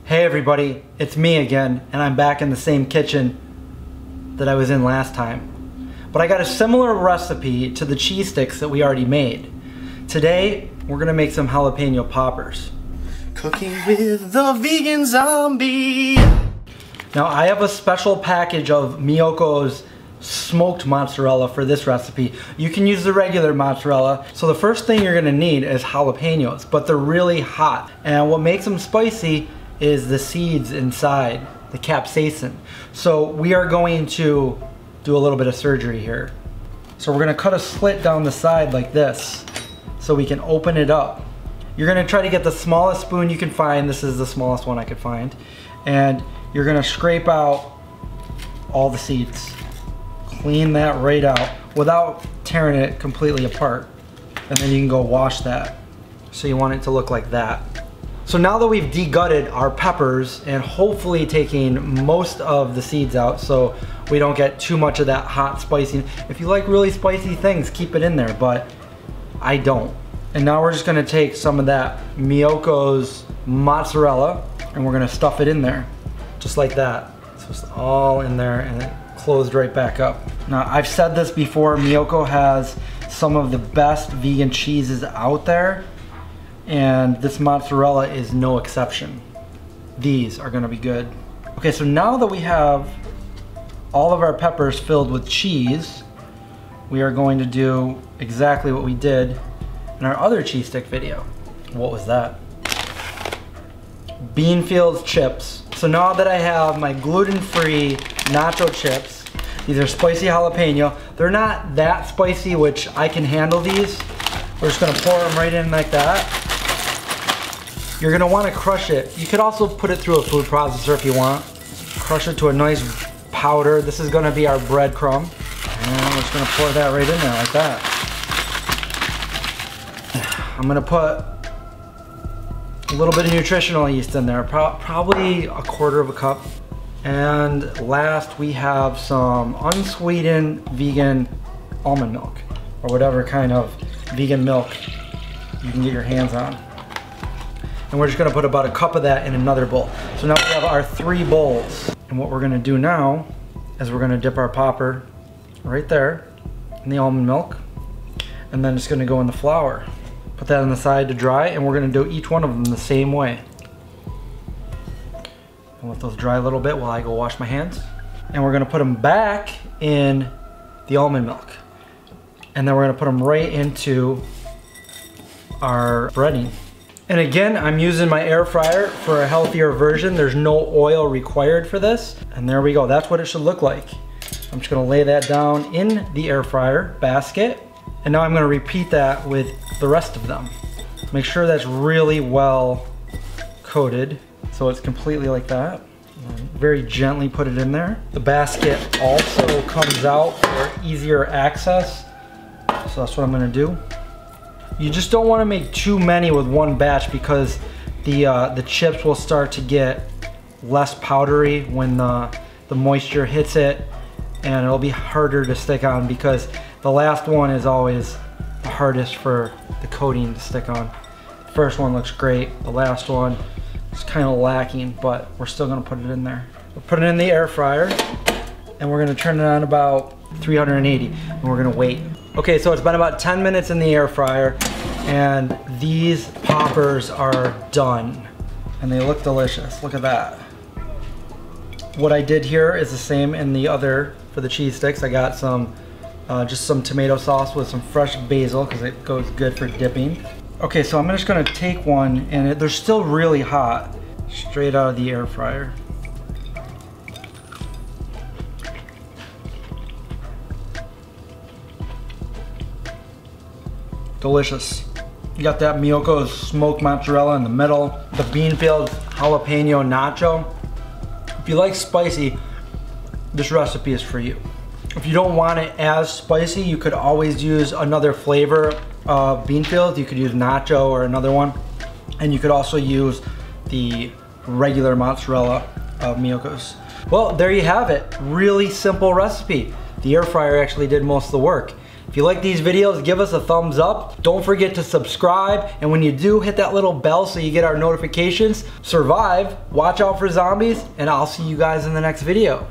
Hey everybody, it's me again, and I'm back in the same kitchen that I was in last time. But I got a similar recipe to the cheese sticks that we already made. Today, we're gonna make some jalapeno poppers. Cooking with the vegan zombie. Now I have a special package of Miyokos smoked mozzarella for this recipe. You can use the regular mozzarella. So the first thing you're gonna need is jalapenos, but they're really hot. And what makes them spicy is the seeds inside, the capsaicin. So we are going to do a little bit of surgery here. So we're gonna cut a slit down the side like this so we can open it up. You're gonna try to get the smallest spoon you can find. This is the smallest one I could find. And you're gonna scrape out all the seeds. Clean that right out without tearing it completely apart. And then you can go wash that. So you want it to look like that. So now that we've degutted our peppers and hopefully taking most of the seeds out so we don't get too much of that hot spicy. If you like really spicy things, keep it in there, but I don't. And now we're just gonna take some of that Miyokos mozzarella and we're gonna stuff it in there, just like that. So it's all in there and it closed right back up. Now I've said this before, Miyoko has some of the best vegan cheeses out there. And this mozzarella is no exception. These are gonna be good. Okay, so now that we have all of our peppers filled with cheese, we are going to do exactly what we did in our other cheese stick video. What was that? Beanfields chips. So now that I have my gluten-free nacho chips, these are spicy jalapeno. They're not that spicy, which I can handle these. We're just gonna pour them right in like that. You're gonna wanna crush it. You could also put it through a food processor if you want. Crush it to a nice powder. This is gonna be our breadcrumb. And we're just gonna pour that right in there like that. I'm gonna put a little bit of nutritional yeast in there, probably a quarter of a cup. And last we have some unsweetened vegan almond milk, or whatever kind of vegan milk you can get your hands on. And we're just gonna put about a cup of that in another bowl. So now we have our 3 bowls. And what we're gonna do now is we're gonna dip our popper right there in the almond milk. And then it's gonna go in the flour. Put that on the side to dry, and we're gonna do each one of them the same way. And let those dry a little bit while I go wash my hands. And we're gonna put them back in the almond milk. And then we're gonna put them right into our breading. And again, I'm using my air fryer for a healthier version. There's no oil required for this. And there we go, that's what it should look like. I'm just gonna lay that down in the air fryer basket. And now I'm gonna repeat that with the rest of them. Make sure that's really well coated, so it's completely like that. Very gently put it in there. The basket also comes out for easier access. So that's what I'm gonna do. You just don't want to make too many with one batch because the chips will start to get less powdery when the moisture hits it, and it'll be harder to stick on because the last one is always the hardest for the coating to stick on. The first one looks great, the last one is kind of lacking, but we're still going to put it in there. We'll put it in the air fryer and we're going to turn it on about 380 and we're going to wait. Okay, so it's been about 10 minutes in the air fryer and these poppers are done and they look delicious. Look at that. What I did here is the same in the other for the cheese sticks. I got some just some tomato sauce with some fresh basil because it goes good for dipping. Okay, so I'm just gonna take one and they're still really hot, straight out of the air fryer. Delicious. You got that Miyokos smoked mozzarella in the middle, the Beanfields jalapeno nacho. If you like spicy, this recipe is for you. If you don't want it as spicy, you could always use another flavor of Beanfields. You could use nacho or another one. And you could also use the regular mozzarella of Miyokos. Well, there you have it. Really simple recipe. The air fryer actually did most of the work. If you like these videos, give us a thumbs up. Don't forget to subscribe, and when you do, hit that little bell so you get our notifications. Survive, watch out for zombies, and I'll see you guys in the next video.